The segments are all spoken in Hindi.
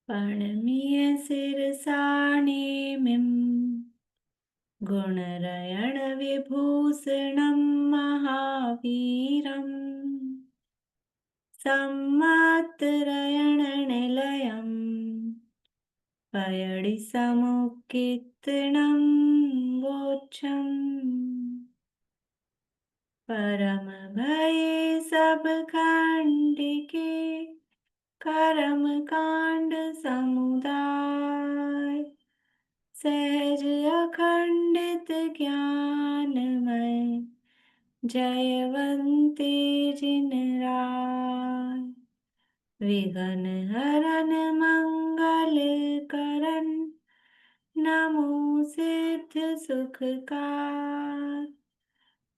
प्रणम्य शिरसाणेमिं गुणरयण विभूषणं महावीरम् सम्मात्रयणनिलयम् पयडिसमुत्कीर्तनं वोच्छम् परम भये सब खंडिके कर्म कांड समुदाय सहज अखंडित ज्ञानमय जयवंते जिन राय विघ्न हरन मंगल करन नमो सिद्ध सुखकार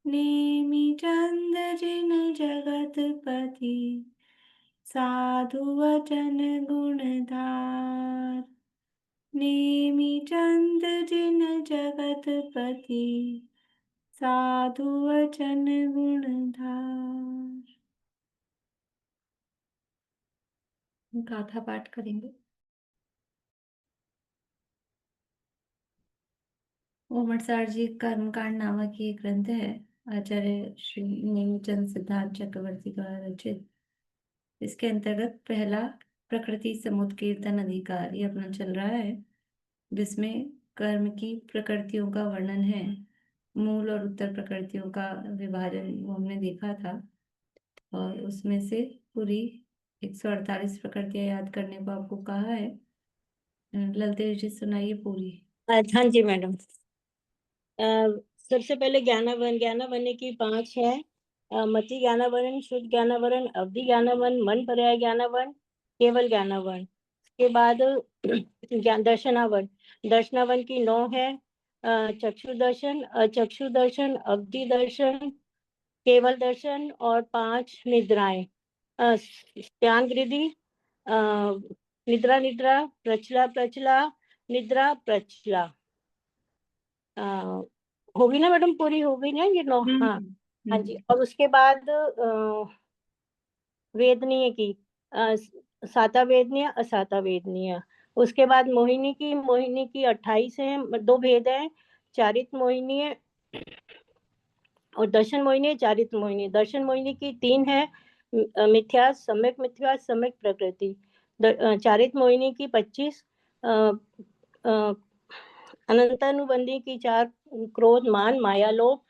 नेमि चंद जिन जगतपति साधु वचन गुणधार नेमि चंद जिन जगतपति साधु वचन गुणधार। गाथा पाठ करेंगे। ओमटसार जी कर्मकांड नामक ये ग्रंथ है, आचार्य श्री नेमिचंद सिद्धार्थ चक्रवर्ती द्वारा रचित। इसके अंतर्गत पहला प्रकृति समुत्कीर्तन अधिकार ये अपना चल रहा है, जिसमें कर्म की प्रकृतियों का वर्णन है। मूल और उत्तर प्रकृतियों का विभाजन वो हमने देखा था, और उसमें से पूरी 148 प्रकृतियां याद करने को आपको कहा है। ललतेज जी सुनाइए पूरी। हाँ जी मैडम। सबसे पहले ज्ञानावन। ज्ञानावन की 5 है। मति ज्ञानावन, शुद्ध ज्ञानावन, अवधि ज्ञानावन, मन पर्याय ज्ञानावन, केवल ज्ञानावन। उसके बाद ज्ञान दर्शनावन। दर्शनावन की 9 है। चक्षु दर्शन, अचक्षु दर्शन, अवधि दर्शन, केवल दर्शन और 5 निद्राएं। ज्ञान गृद्धि, निद्रा निद्रा, प्रचला प्रचला, निद्रा प्रचला। होगी ना मैडम, पूरी हो गई ना ये 9? हाँ हाँ जी। और उसके बाद वेदनीय की साता वेदनीय, असाता वेदनीय। उसके बाद मोहिनी की 28 है। 2 भेद है, चारित मोहिनी और दर्शन मोहिनी। चारित मोहिनी, दर्शन मोहिनी की 3 है, मिथ्या, सम्यक प्रकृति। चारित मोहिनी की 25, अनंतानुबंधी की 4, क्रोध मान माया लोभ,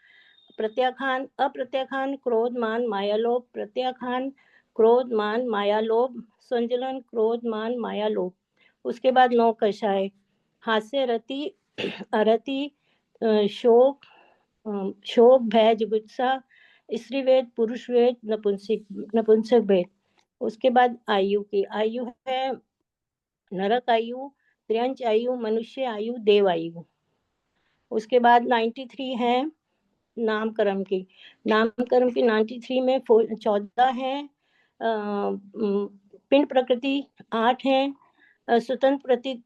प्रत्याखान अप्रत्याखान, क्रोध मान माया लोभ, प्रत्याखान क्रोध मान माया लोभ, संजलन क्रोध मान माया लोभ। उसके बाद 9 कषाय, हास्य रति, अरति, शोक, भय, जुगुप्सा, स्त्री वेद, पुरुष वेद, नपुंसक वेद। उसके बाद आयु है नरक आयु, त्र्यंच आयु, मनुष्य आयु, देव आयु। उसके बाद 93 है नामकर्म की। 93 में 14 है। पिंड प्रकृति 8 है। स्वतंत्र प्रति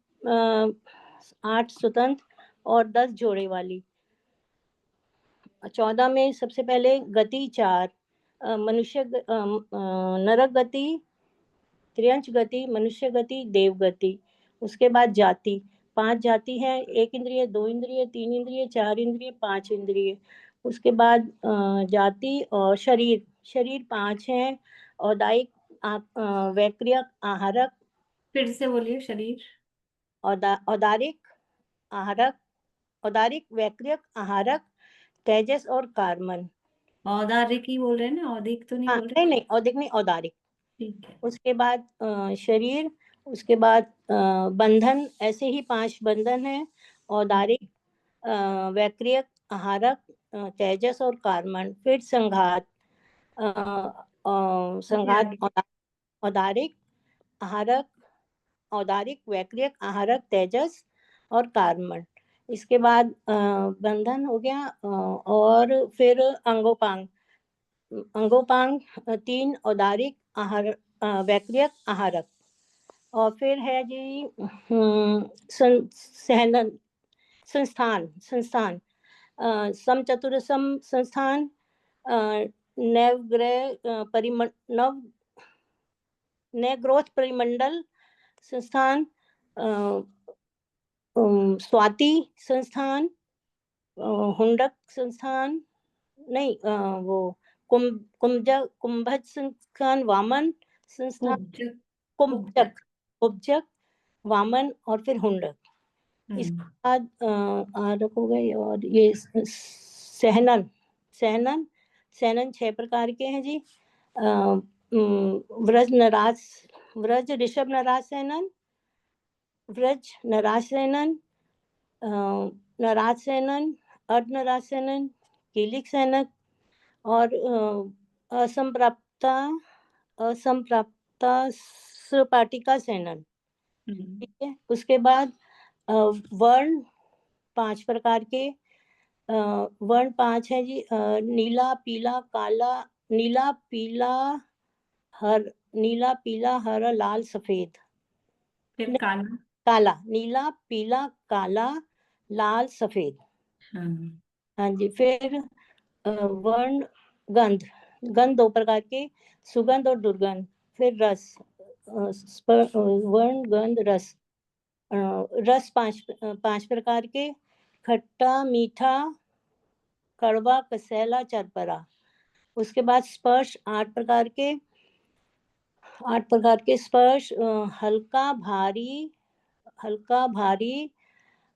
8 स्वतंत्र और 10 जोड़े वाली। 14 में सबसे पहले गति 4, मनुष्य नरक गति, त्रियंच गति, मनुष्य गति, देव गति। उसके बाद जाति 5 जाति है, 1 इंद्रिय, 2 इंद्रिय, 3 इंद्रिय, 4 इंद्रिय, 5 इंद्रिय। उसके बाद जाति और शरीर 5 है, औदायिक, वैक्रियक, आहारक। फिर से बोलिए। शरीर, औदारिक, आहारक, औदारिक, वैक्रियक, आहारक, तेजस और कार्मन। औदारिक ही बोल रहे हैं ना, औदिक तो नहीं बोल रहे? नहीं औदिक नहीं, औदारिक। ठीक है। उसके बाद शरीर, उसके बाद बंधन, ऐसे ही 5 बंधन है, औदारिक, वैक्रियक, आहारक, तेजस और कार्मन। फिर संघात, औदारिक, आहारक, औदारिक, वैक्रियक, आहारक, तेजस और कार्मन। इसके बाद बंधन हो गया। और फिर अंगोपांग 3, औदारिक, आहार, वैक्रियक, आहारक। और फिर है जी संस्थान समचतुरसम संस्थान, नवग्रह नवग्रोथ परिमंडल, संस्थान, स्वाति संस्थान, हुंडक संस्थान, नहीं, वो कुंभज संस्थान, वामन संस्थान, कुब्जक कुंभजक, कुब्जक कुब्जक, वामन और फिर हुंडक। इसके बाद आरक हो गए, और ये सहनन, सहनन, सहनन 6 प्रकार के हैं जी। व्रज नराज, व्रज ऋषभ नराज सहनन, व्रज नराज सहनन, नराज सहनन, अर्ध नराज सहनन, कीलिक सहनक और असंप्राप्ता, असंप्राप्ता सपाटिका सहनन। ठीक है। उसके बाद वर्ण 5 प्रकार के, वर्ण 5 है जी। नीला, पीला, काला, नीला, पीला, नीला, पीला, हरा, लाल, सफेद। फिर नहीं, काला। काला, नीला, पीला, काला, लाल, सफेद। हाँ। हाँ जी। फिर वर्ण गंध, गंध 2 प्रकार के, सुगंध और दुर्गंध। फिर रस, वर्ण गंध रस, रस 5 प्रकार के, खट्टा, मीठा, कड़वा, कसैला, चरपरा। उसके बाद स्पर्श 8 प्रकार के, 8 प्रकार के स्पर्श, हल्का, भारी, हल्का, भारी,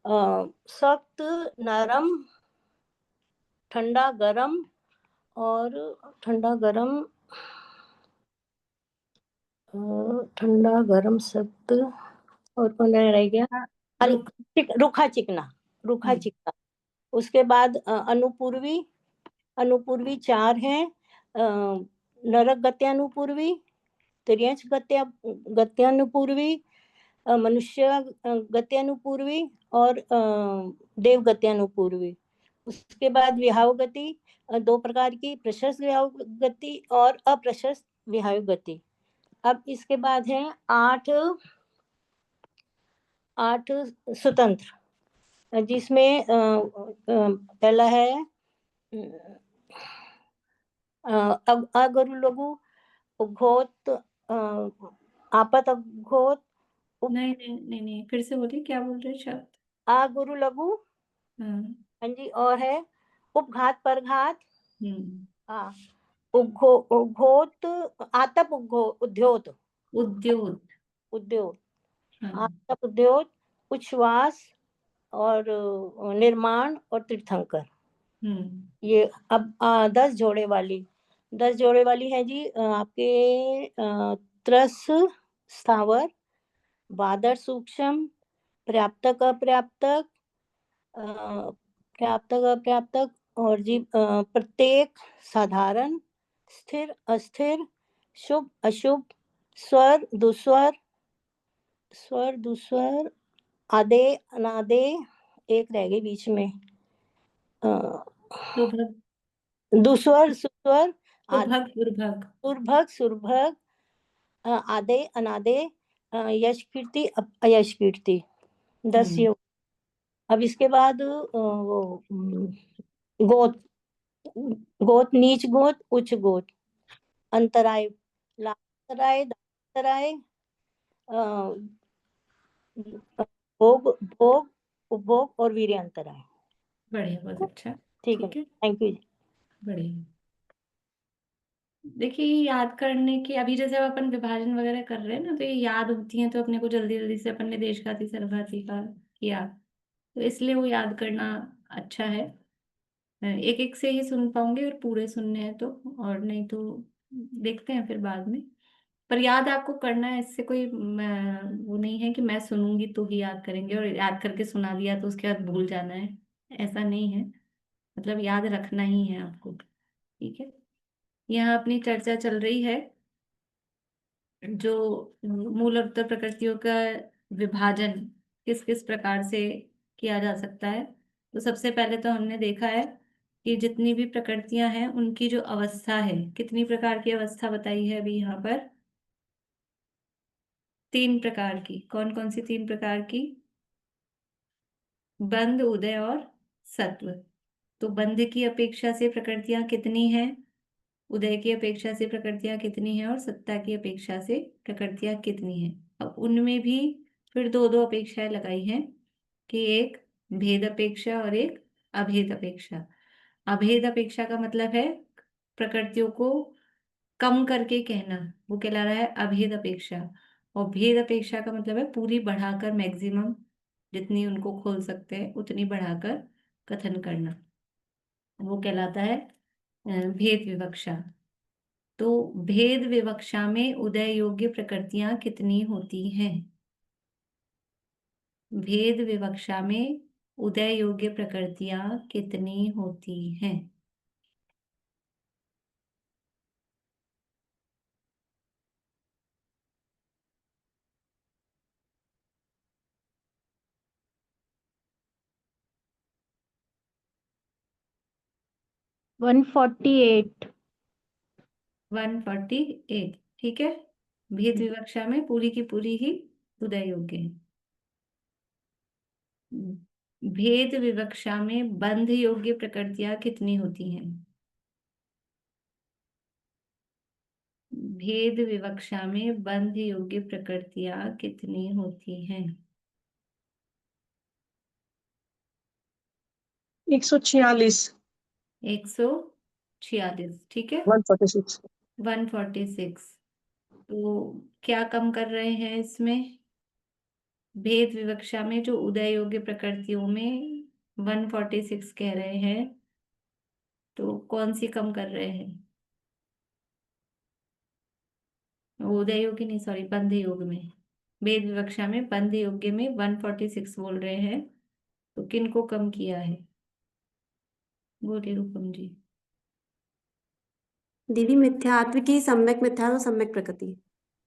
सख्त, नरम, ठंडा, गरम और ठंडा, गरम, ठंडा, गरम, सख्त, और कौन रह गया? रुक। रूखा, चिकना, रूखा, चिकना। उसके बाद अनुपूर्वी, अनुपूर्वी 4 हैं, नरक गत्यानुपूर्वी, तिर्यंच गत्यानुपूर्वी, मनुष्य गत्यानुपूर्वी और देव गत्यानुपूर्वी। उसके बाद विहाव गति 2 प्रकार की, प्रशस्त विहाव गति और अप्रशस्त विहाव गति। अब इसके बाद है 8 स्वतंत्र, जिसमें पहला है अगरु लघु, उद्घोत, आपत अघोत, नहीं नहीं नहीं नहीं, फिर से बोलिए, क्या बोल रहे शब्द? अगुरु लघु, हाँ। हाँ जी, और है उपघात, परघात, हम्म। हाँ, उद्घोत, आतप, उद्योत, उद्योग। उद्योग, हाँ। आतप, उद्योग, उच्छ्वास और निर्माण और तीर्थंकर। ये अब 10 जोड़े वाली, 10 जोड़े वाली है जी। आपके त्रस स्थावर, बादर सूक्ष्म, पर्याप्तक अपर्याप्तक, पर्याप्तक अपर्याप्तक, और जी प्रत्येक, साधारण, स्थिर अस्थिर, शुभ अशुभ, स्वर दुस्वर, स्वर दुस्वर, आदे अनादे, एक रह गई बीच में, सुभग। दुस्वर सुस्वर, सुभग दुर्भग। सुरभग सुरभग, आदे अनादे, यश कीर्ति अयश कीर्ति। 10 योग। अब इसके बाद वो गोत, गोत नीच गोत, उच्च गोत, अंतराय, लातराय, दातराय, भोग, भोग, उपभोग और वीर्य अंतराय। बढ़िया, बहुत अच्छा। ठीक है, ठीक है। Thank you. बढ़िया। देखिए, याद करने की, अभी जैसे अब अपन विभाजन वगैरह कर रहे हैं ना, तो ये याद होती हैं तो अपने को जल्दी जल्दी से, अपन ने देशघाती सर्वघाती का किया, तो इसलिए वो याद करना अच्छा है। एक एक से ही सुन पाऊंगे और पूरे सुनने हैं तो, और नहीं तो देखते हैं फिर बाद में। पर याद आपको करना है, इससे कोई वो नहीं है कि मैं सुनूंगी तो ही याद करेंगे और याद करके सुना दिया तो उसके बाद भूल जाना है। ऐसा नहीं है, मतलब याद रखना ही है आपको। ठीक है। यहाँ अपनी चर्चा चल रही है जो मूल और उत्तर प्रकृतियों का विभाजन किस किस प्रकार से किया जा सकता है। तो सबसे पहले तो हमने देखा है कि जितनी भी प्रकृतियां हैं उनकी जो अवस्था है, कितनी प्रकार की अवस्था बताई है अभी यहाँ पर? 3 प्रकार की। कौन कौन सी 3 प्रकार की? बंध, उदय और सत्व। तो बंध की अपेक्षा से प्रकृतियां कितनी हैं, उदय की अपेक्षा से प्रकृतियां कितनी हैं, और सत्ता की अपेक्षा से प्रकृतियां कितनी हैं? अब उनमें भी फिर दो दो अपेक्षाएं लगाई हैं कि एक भेद अपेक्षा और एक अभेद अपेक्षा। अभेद अपेक्षा का मतलब है प्रकृतियों को कम करके कहना, वो कहला रहा है अभेद अपेक्षा। और भेद अपेक्षा का मतलब है पूरी बढ़ाकर, मैक्सिमम जितनी उनको खोल सकते हैं उतनी बढ़ाकर कथन करना, वो कहलाता है भेद विवक्षा। तो भेद विवक्षा में उदय योग्य प्रकृतियां कितनी होती हैं? भेद विवक्षा में उदय योग्य प्रकृतियां कितनी होती हैं? 148। 148, ठीक है। भेद विवक्षा में पूरी की पूरी ही उदय योग्य है। भेद विवक्षा में बंध योग्य प्रकृतियां कितनी होती हैं? भेद विवक्षा में बंध योग्य प्रकृतियां कितनी होती हैं? 146। 146, ठीक है। 146। 146। तो क्या कम कर रहे हैं इसमें? भेद विवक्षा में जो उदय योग्य प्रकृतियों में 146 कह रहे हैं, तो कौन सी कम कर रहे हैं? उदय योग्य नहीं, सॉरी, बंध योग में। भेद विवक्षा में बंध योग्य में 146 बोल रहे हैं, तो किन को कम किया है? बोलिए रूपम जी। दीदी मिथ्यात्व की सम्यक मिथ्यात्व सम्यक प्रकृति।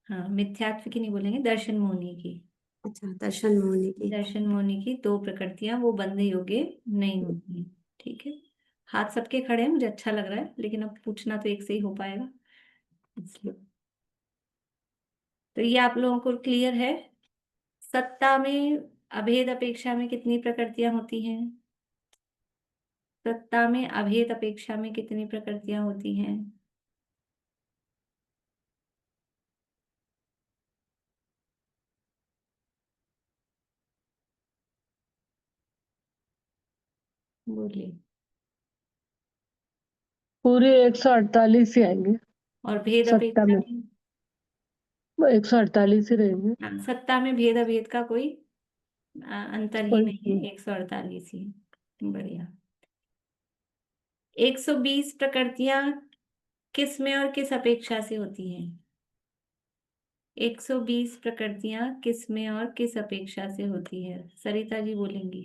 हाँ, मिथ्यात्व की नहीं बोलेंगे, दर्शन मोहनी की। अच्छा, दर्शन मोहनी की। दर्शन मोहनी की दो प्रकृतियां वो बंध योग्य नहीं होती हैं, ठीक है। हाथ सबके खड़े हैं, मुझे अच्छा लग रहा है, लेकिन अब पूछना तो एक से ही हो पाएगा इसलिए। तो ये आप लोगों को क्लियर है? सत्ता में अभेद अपेक्षा में कितनी प्रकृतियां होती हैं? सत्ता में अभेद अपेक्षा में कितनी प्रकृतियां होती हैं? बोलिए। पूरे 148 ही आएंगे। और भेद सत्ता अपेक्षा में में? 148 ही रहेंगे। हाँ, सत्ता में भेद अभेद का कोई अंतर ही कोई नहीं है, 148 ही। बढ़िया। 120 प्रकृतियां किस में और किस अपेक्षा से होती हैं? 120 प्रकृतियां किस में और किस अपेक्षा से होती है? सरिता जी बोलेंगी।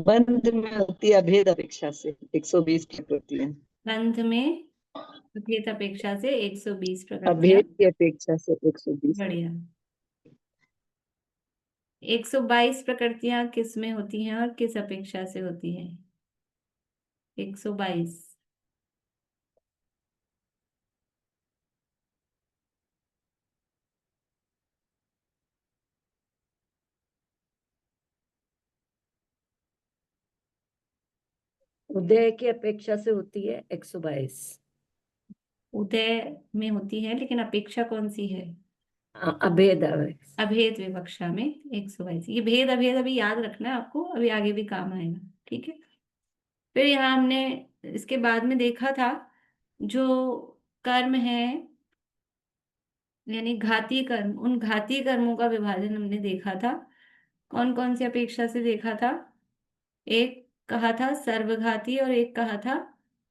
बंध में होती है अभेद अपेक्षा से 120 प्रकृति है। बंध में भेद अपेक्षा से 120 प्रकृतियां। अभेद की अपेक्षा से 120। बढ़िया। 122 प्रकृतियां किस में होती हैं और किस अपेक्षा से होती हैं? 122। उदय की अपेक्षा से होती है 122। उदय में होती है, लेकिन अपेक्षा कौन सी है? अभेद अभेद। अभेद विवक्षा में 122। ये भेद अभेद अभी याद रखना है आपको, अभी आगे भी काम आएगा, ठीक है। फिर यहाँ हमने इसके बाद में देखा था जो कर्म है, यानी घाती कर्म, उन घाती कर्मों का विभाजन हमने देखा था। कौन कौन सी अपेक्षा से देखा था? एक कहा था सर्वघाती और एक कहा था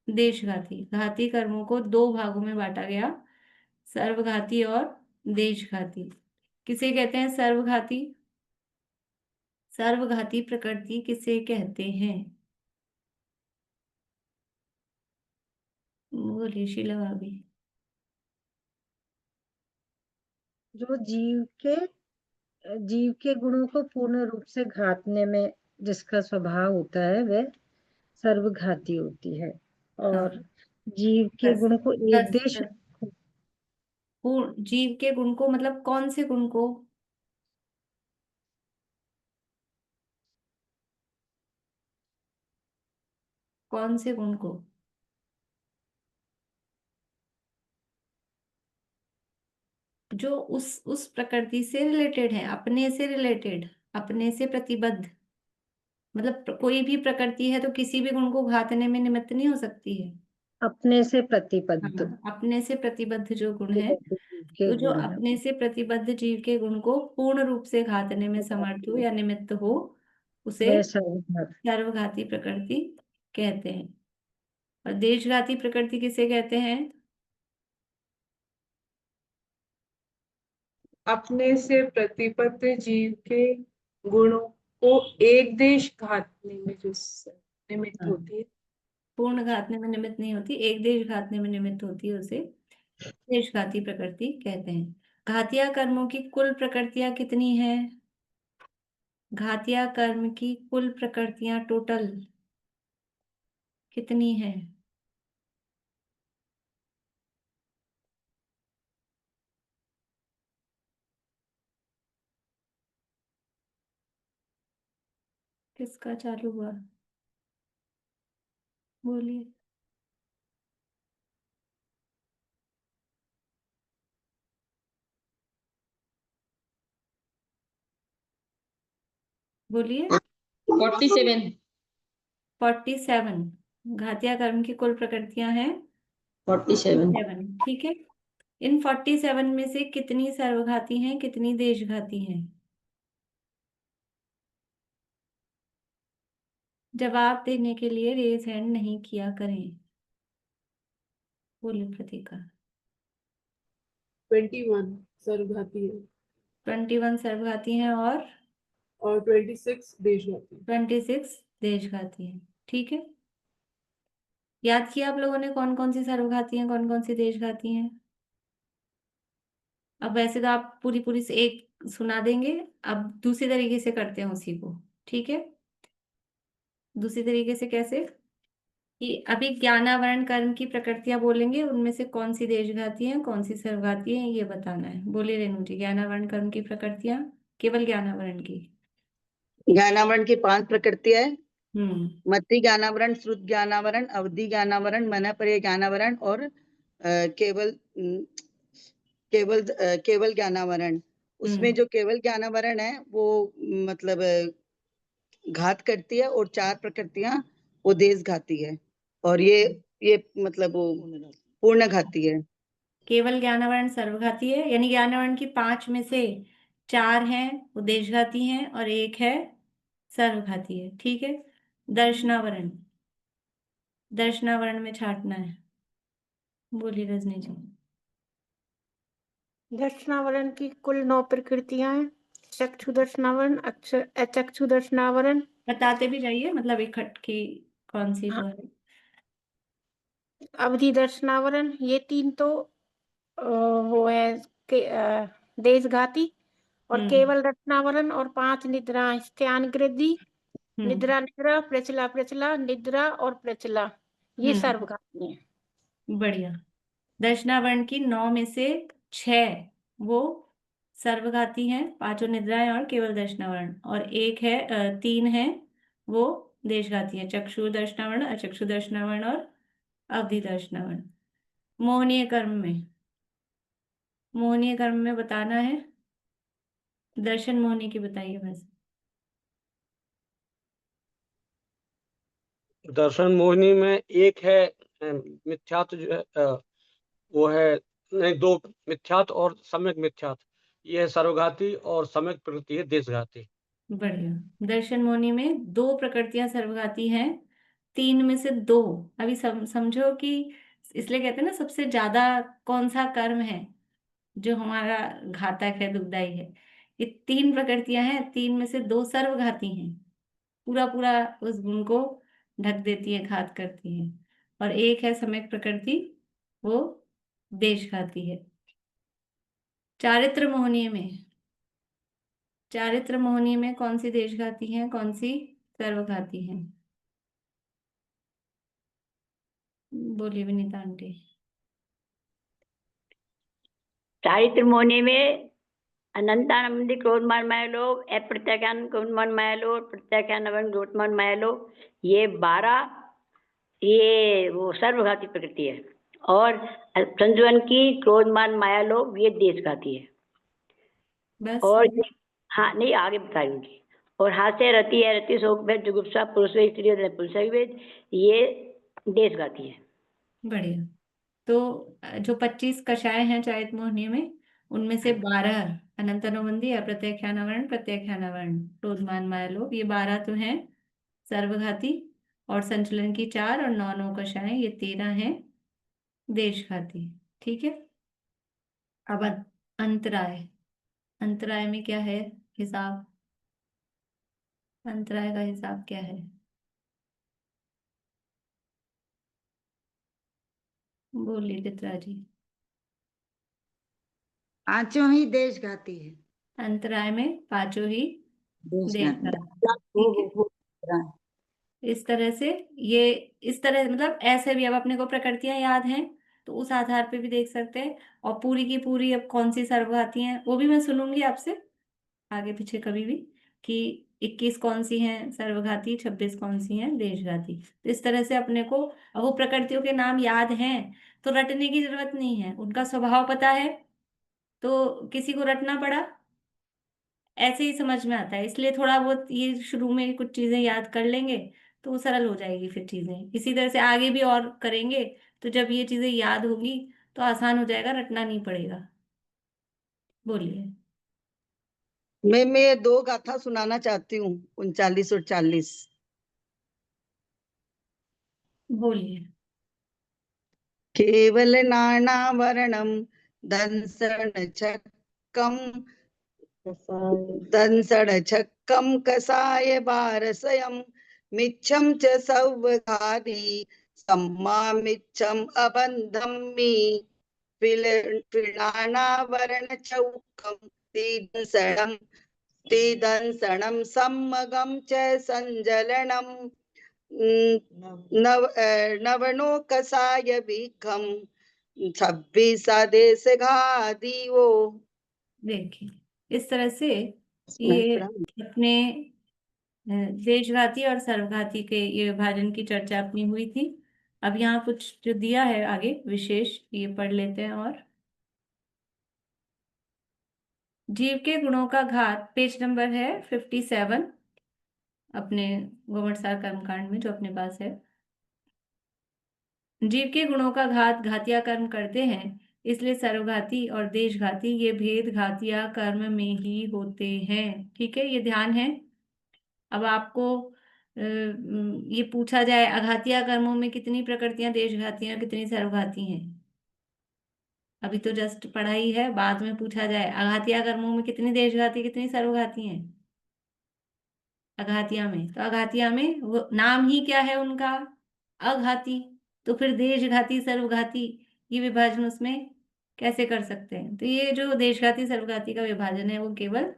देशघाती। घाती कर्मों को दो भागों में बांटा गया, सर्वघाती और देशघाती। किसे कहते हैं सर्वघाती? सर्वघाती प्रकृति किसे कहते हैं? बोलिए शीला भाभी। जो जीव के गुणों को पूर्ण रूप से घातने में जिसका स्वभाव होता है वह सर्वघाती होती है। हाँ, और जीव के बस गुण को एक बस देश बस। जीव के गुण को मतलब कौन से गुण को? कौन से गुण को? जो उस प्रकृति से रिलेटेड है, अपने से रिलेटेड, अपने से प्रतिबद्ध। मतलब कोई भी प्रकृति है तो किसी भी गुण को घातने में निमित्त नहीं हो सकती है। अपने से प्रतिबद्ध हाँ, अपने से प्रतिबद्ध जो गुण है, के तो जो गुण है अपने से प्रतिबद्ध जीव के गुण को पूर्ण रूप से घातने में समर्थ हो या निमित्त हो, उसे वह सर्वघात। सर्वघाती प्रकृति कहते हैं। और देशघाती प्रकृति किसे कहते हैं? अपने से प्रतिबद्ध जीव के गुणों को एक देश घातने में जो निमित्त होती है। पूर्ण घातने में निमित्त नहीं होती, एक देश घातने में निमित्त होती है, उसे देशघाती प्रकृति कहते हैं। घातिया कर्मों की कुल प्रकृतियां कितनी हैं? घातिया कर्म की कुल प्रकृतियां टोटल कितनी हैं? किसका चालू हुआ? बोलिए। बोलिए। 47 47 घातिया कर्म की कुल प्रकृतियां हैं 47 7। ठीक है। इन 47 में से कितनी सर्वघाती हैं, कितनी देशघाती हैं? जवाब देने के लिए रेज हैंड नहीं किया करें। बोलिए प्रतीका। 21 सर्वघाती है 21 सर्वघाती हैं और और 26 देशघाती। 26 देशघाती हैं। ठीक है। याद किया आप लोगों ने कौन कौन सी सर्वघाती हैं, कौन कौन सी देशघाती हैं? अब वैसे तो आप पूरी पूरी से एक सुना देंगे, अब दूसरी तरीके से करते हैं उसी को। ठीक है। दूसरी तरीके से कैसे? कि अभी ज्ञानावरण कर्म की प्रकृतियां बोलेंगे, उनमें से कौन सी देशघाती है, कौन सी सर्वघाती है, ये बताना है। बोलिए रेणु जी, ज्ञानावरण कर्म की प्रकृतियां, केवल ज्ञानावरण की। ज्ञानावरण की 5 प्रकृतियां है। हम्म। मति ज्ञानावरण, श्रुत ज्ञानावरण, अवधि ज्ञानावरण, मनःपर्य ज्ञानावरण और केवल केवल ज्ञानावरण। उसमें जो केवल ज्ञानावरण है वो मतलब घात करती है, और 4 प्रकृतियां वो देश घाती है, और ये मतलब वो पूर्ण घाती है। केवल ज्ञानावरण सर्वघाती है, यानी ज्ञानावरण की 5 में से 4 हैं वो देशघाती हैं और 1 है सर्वघाती है। ठीक है। दर्शनावरण, दर्शनावरण में छांटना है। बोलिए रजनी जी। दर्शनावरण की कुल 9 प्रकृतियां हैं। चक्षु दर्शनावरण, अचक्षु दर्शनावरण, बताते भी जाइए, मतलब इकट्ठ की कौन सी वो है। अवधि दर्शनावरण, ये 3 तो वो है देशघाती। और केवल दर्शनावरण और 5 निद्रा, स्त्यानगृद्धि, निद्रा निद्रा, प्रचला प्रचला, निद्रा और प्रचला, ये सर्वघाती हैं। बढ़िया। दर्शनावरण की 9 में से 6 वो सर्वघाती हैं, 5 निद्राएं और केवल दर्शनावरण, और 1 है 3 है वो देशघाती है, चक्षु दर्शनावरण, अचक्षु दर्शनावरण और अवधि दर्शनावरण। मोहनीय कर्म में, मोहनीय कर्म में बताना है। दर्शन मोहनी की बताइए बस। दर्शन मोहिनी में एक है मिथ्यात्व, जो है वो है, नहीं, 2 मिथ्यात्व और सम्यक मिथ्यात्व, ये है सर्वघाती, और सम्यक प्रकृति है देशघाती। बढ़िया। दर्शन मोहनी में 2 प्रकृतियां सर्वघाती हैं, 3 में से 2। अभी समझो कि इसलिए कहते हैं ना, सबसे ज्यादा कौन सा कर्म है जो हमारा घातक है, दुखदाई है। ये 3 प्रकृतियां हैं, 3 में से 2 सर्वघाती हैं, पूरा पूरा उस गुण को ढक देती है, घात करती है। और 1 है सम्यक प्रकृति, वो देशघाती है। चारित्र मोहनीय में, चारित्र मोहनीय में कौन सी देशघाती है, कौन सी सर्वघाती है? बोलिए विनीता आंटी। चारित्र मोहनी में अनंतानंदी क्रोधमान माया लोभ, अप्रत्याख्यान क्रोधमान माया लोभ, प्रत्याख्यान क्रोधमान माया लोभ, ये 12 ये वो सर्वघाती प्रकृति है। और संजुवन की क्रोध मान माया लोभ ये देश घाती है। बस और हो हाँ नहीं आगे बताऊंगी। और हास्य रति है रति शोक भेद जुगुप्सा पुरुष वेद स्त्री वेद पुरुष वेद ये देश घाती है। बढ़िया। तो जो 25 कषाय हैं चैत मोहिनी में, उनमें से 12 अनंत अनुबंधी, अप्रत्याख्यानावरण, प्रत्याख्यानावरण, क्रोध मान माया लोभ, ये 12 तो हैं सर्वघाती, और संचलन की 4 और 9 कषाय ये 13 हैं देशघाती। ठीक है। अब अंतराय, अंतराय में क्या है हिसाब? अंतराय का हिसाब क्या है? बोलिए चित्रा जी। पांचों ही देशघाती है। अंतराय में पांचों ही देशघाती। देशघाती। ठीक है। इस तरह से ये, इस तरह मतलब ऐसे भी अब अपने को प्रकृतियां याद हैं तो उस आधार पे भी देख सकते हैं। और पूरी की पूरी अब कौन सी सर्वघाती हैं वो भी मैं सुनूंगी आपसे आगे पीछे कभी भी, कि 21 कौन सी हैं सर्वघाती, 26 कौन सी हैं देशघाती। तो इस तरह से अपने को अब वो प्रकृतियों के नाम याद हैं तो रटने की जरूरत नहीं है, उनका स्वभाव पता है तो किसी को रटना पड़ा, ऐसे ही समझ में आता है। इसलिए थोड़ा बहुत ये शुरू में कुछ चीजें याद कर लेंगे तो वो सरल हो जाएगी फिर चीजें। इसी तरह से आगे भी और करेंगे तो जब ये चीजें याद होगी तो आसान हो जाएगा, रटना नहीं पड़ेगा। बोलिए। मैं ये 2 गाथा सुनाना चाहती हूँ, 39 और 40। बोलिए। केवल नानावरणम दंसण छक्कम दंसण छक्कम कसाय बारसयम मिच्छम च सौवधानी सम्मामिच्छम अबंधम मी पिलानावरण चौकम तीदंसणम तीदंसणम सम्मगम च संजलनम नवनो कसाय भीखम 26 देश घादीवो। देखिए इस तरह से ये अपने देशघाती और सर्वघाती के ये विभाजन की चर्चा अपनी हुई थी। अब यहाँ कुछ जो दिया है आगे विशेष ये पढ़ लेते हैं। और जीव के गुणों का घात, पेज नंबर है 57 अपने गोमटसार कर्मकांड में जो अपने पास है। जीव के गुणों का घात घातिया कर्म करते हैं, इसलिए सर्वघाती और देशघाती ये भेद घातिया कर्म में ही होते हैं। ठीक है, ये ध्यान है। अब आपको ये पूछा जाए अघातिया कर्मों में कितनी प्रकृतियां देशघाती हैं और कितनी सर्वघाती हैं, अभी तो जस्ट पढ़ा ही है। बाद में पूछा जाए अघातिया कर्मों में कितनी देशघाती कितनी सर्वघाती हैं, अघातिया में, तो अघातिया में वो नाम ही क्या है उनका, अघाती। तो फिर देशघाती सर्वघाती ये विभाजन उसमें कैसे कर सकते हैं? तो ये जो देशघाती सर्वघाती का विभाजन है वो केवल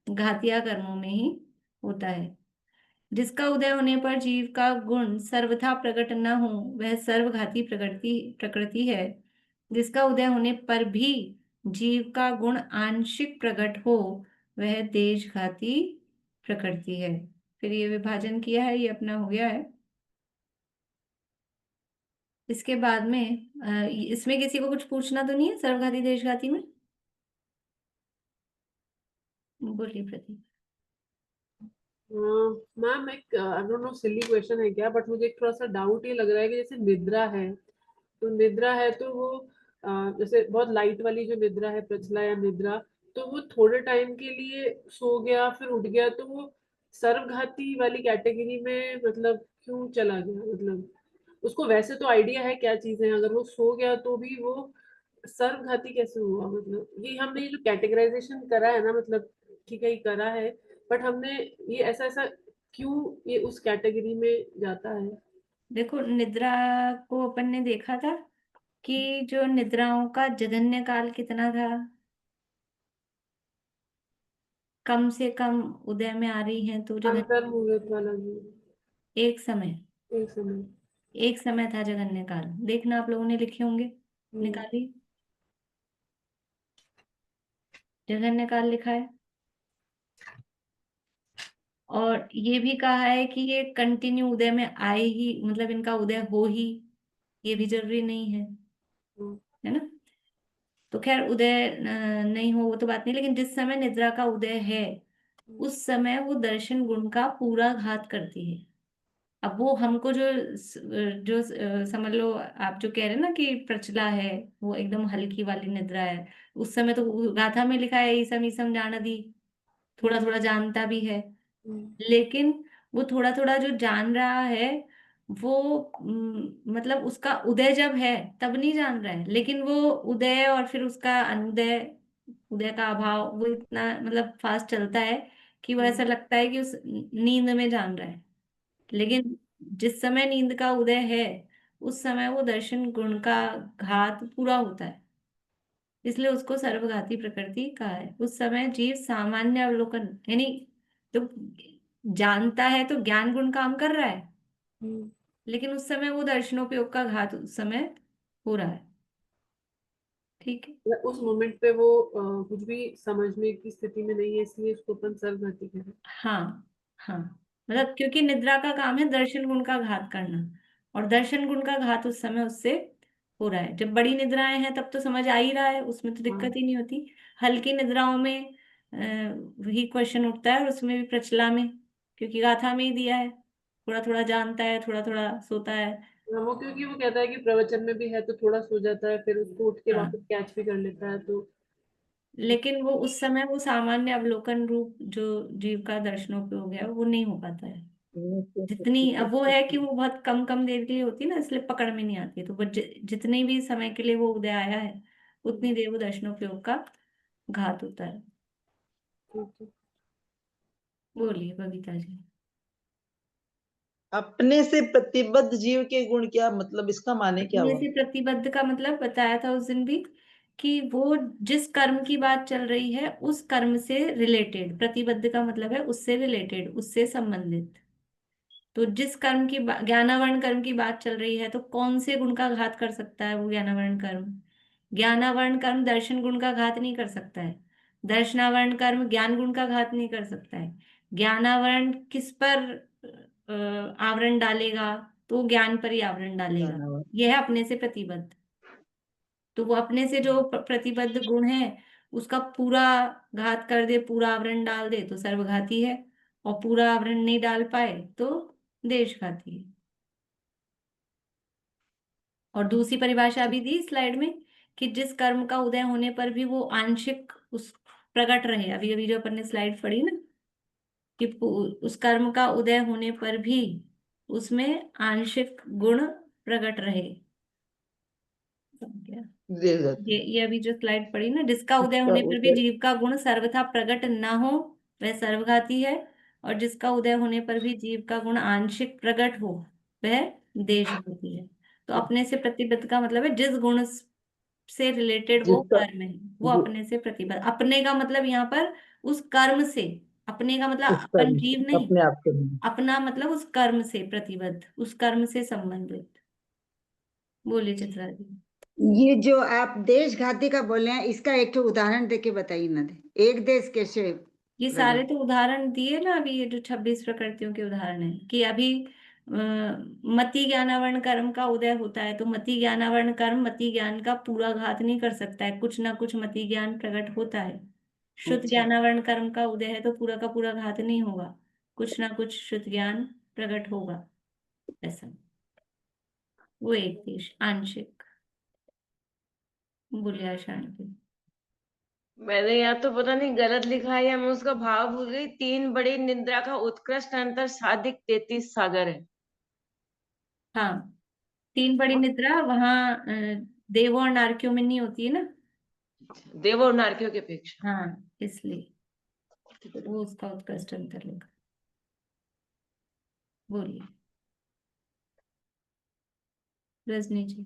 घातिया कर्मों में ही होता है। जिसका उदय होने पर जीव का गुण सर्वथा प्रकट न हो वह सर्वघाती प्रकृति प्रकृति है। जिसका उदय होने पर भी जीव का गुण आंशिक प्रकट हो वह देशघाती प्रकृति है। फिर ये विभाजन किया है, ये अपना हो गया है। इसके बाद में इसमें किसी को कुछ पूछना तो नहीं है सर्वघाती देशघाती में? बोलिए प्रदीप। मैम एक I don't know silly question है क्या, बट मुझे एक थोड़ा सा डाउट ये लग रहा है कि जैसे निद्रा है तो वो जैसे बहुत लाइट वाली जो निद्रा है प्रचला या निद्रा, तो वो थोड़े टाइम के लिए सो गया फिर उठ गया, तो वो सर्वघाती वाली कैटेगरी में मतलब क्यों चला गया? मतलब उसको वैसे तो आइडिया है क्या चीजें, अगर वो सो गया तो भी वो सर्वघाती कैसे हुआ? मतलब ये हमने जो कैटेगराइजेशन करा है ना, मतलब ठीक है ये करा है, बट हमने ये ऐसा ऐसा क्यों ये उस कैटेगरी में जाता है? देखो निद्रा को अपन ने देखा था कि जो निद्राओं का जघन्य काल कितना था, कम से कम उदय में आ रही हैं तो जघन्य अंतर्मुहूर्त वाला भी एक समय, एक समय। एक समय था जघन्य काल। देखना आप लोगों ने लिखे होंगे, हम्म, निकाली जघन्य काल लिखा है। और ये भी कहा है कि ये कंटिन्यू उदय में आए ही, मतलब इनका उदय हो ही, ये भी जरूरी नहीं है। है ना। तो खैर उदय नहीं हो वो तो बात नहीं, लेकिन जिस समय निद्रा का उदय है उस समय वो दर्शन गुण का पूरा घात करती है। अब वो हमको समझ लो, आप जो कह रहे हैं ना कि प्रचला है, वो एकदम हल्की वाली निद्रा है, उस समय तो गाथा में लिखा है ईसम ईसम जानदी, थोड़ा थोड़ा जानता भी है, लेकिन वो थोड़ा थोड़ा जो जान रहा है वो मतलब उसका उदय जब है तब नहीं जान रहा है, लेकिन वो उदय और फिर उसका अनुदय, उदय का अभाव वो इतना मतलब फास्ट चलता है कि वो ऐसा लगता है कि उस नींद में जान रहा है। लेकिन जिस समय नींद का उदय है उस समय वो दर्शन गुण का घात पूरा होता है, इसलिए उसको सर्वघाती प्रकृति कहा है। उस समय जीव सामान्य अवलोकन यानी तो जानता है, तो ज्ञान गुण काम कर रहा है, लेकिन उस समय वो दर्शनोपयोग का घात उस समय हो रहा है। ठीक है, मतलब उस मोमेंट पे वो कुछ भी समझने की स्थिति में नहीं है, इसलिए उसको अपन सर्वघाती कह रहे हैं। हाँ हाँ, मतलब क्योंकि निद्रा का काम है दर्शन गुण का घात करना, और दर्शन गुण का घात उस समय उससे हो रहा है। जब बड़ी निद्राएं हैं तब तो समझ आ ही रहा है, उसमें तो दिक्कत ही नहीं होती। हल्की निद्राओं में वही क्वेश्चन उठता है, और उसमें भी प्रचला में, क्योंकि गाथा में ही दिया है थोड़ा थोड़ा जानता है थोड़ा थोड़ा सोता है। वो क्योंकि वो कहता है कि प्रवचन में भी है तो थोड़ा सो जाता है, फिर उसको उठ के हाँ, वापस कैच भी कर लेता है, तो लेकिन वो उस समय वो सामान्य अवलोकन रूप जो जीव का दर्शनोपयोग है वो नहीं हो पाता है। जितनी अब वो है कि वो बहुत कम कम देर के लिए होती है ना, इसलिए पकड़ में नहीं आती है, तो वो जितनी भी समय के लिए वो उदय आया है उतनी देर वो दर्शनोपयोग का घात होता है। ठीक है। बोलिए बबीता जी। अपने से प्रतिबद्ध जीव के गुण क्या, मतलब इसका माने क्या अपने हुआ? से प्रतिबद्ध का मतलब बताया था उस दिन भी, कि वो जिस कर्म की बात चल रही है उस कर्म से रिलेटेड, प्रतिबद्ध का मतलब है उससे रिलेटेड, उससे संबंधित। तो जिस कर्म की ज्ञानावरण कर्म की बात चल रही है तो कौन से गुण का घात कर सकता है वो ज्ञानावरण कर्म। ज्ञानावरण कर्म दर्शन गुण का घात नहीं कर सकता है, दर्शनावरण कर्म ज्ञान गुण का घात नहीं कर सकता है। ज्ञानावरण किस पर आवरण डालेगा, तो वो ज्ञान पर ही आवरण डालेगा। ज्ञानावरण। यह है अपने से प्रतिबद्ध। तो वो अपने से जो प्रतिबद्ध गुण है उसका पूरा घात कर दे, पूरा आवरण डाल दे तो सर्वघाती है, और पूरा आवरण नहीं डाल पाए तो देशघाती है। और दूसरी परिभाषा भी दी स्लाइड में, कि जिस कर्म का उदय होने पर भी वो आंशिक उस प्रकट रहे, अभी अभी जो अपन ने स्लाइड पढ़ी ना, कि उस कर्म का उदय होने पर भी उसमें आंशिक गुण प्रकट रहे। देर जाती ये अभी जो स्लाइड पढ़ी ना, जिसका उदय इसका होने पर भी उदय जीव का गुण सर्वथा प्रकट न हो वह सर्वघाती है, और जिसका उदय होने पर भी जीव का गुण आंशिक प्रकट हो वह देशघाती है। तो अपने से प्रतिबद्ध का मतलब है जिस गुण से रिलेटेड वो जिसका कर्म है वो जो अपने से प्रतिबद्ध। अपने का मतलब यहाँ पर उस कर्म से, अपने का मतलब उस अपन कर्म से, जीव नहीं, अपने आप के लिए। अपना मतलब उस कर्म से प्रतिबद्ध, उस कर्म से संबंधित। बोलिए चित्रा जी। ये जो आप देशघाती का बोल रहे हैं इसका एक तो उदाहरण देके बताइए ना, दे एक देश कैसे ये रहे? सारे तो उदाहरण दिए ना अभी, ये जो 26 प्रकृतियों के उदाहरण है, कि अभी मति ज्ञानावरण कर्म का उदय होता है तो मति ज्ञानावरण कर्म मति ज्ञान का पूरा घात नहीं कर सकता है, कुछ ना कुछ मति ज्ञान प्रकट होता है। शुद्ध अच्छा, ज्ञानावरण कर्म का उदय है तो पूरा का पूरा घात नहीं होगा, कुछ ना कुछ शुद्ध ज्ञान प्रकट होगा, ऐसा। वो एक देश आंशिक। बोलिए आशा आंटी। मैंने या तो पता नहीं गलत लिखा है या मैं उसका भाव भूल गई। तीन बड़ी निद्रा का उत्कृष्ट अंतर साधिक 33 सागर है। हाँ, तीन बड़ी निद्रा वहां देवों और नारकियों में नहीं होती है ना। देव और नारकियों की अपेक्षा। हाँ, इसलिए वो उसका उत्कृष्ट अंतर लिखा। बोलिए रजनी जी।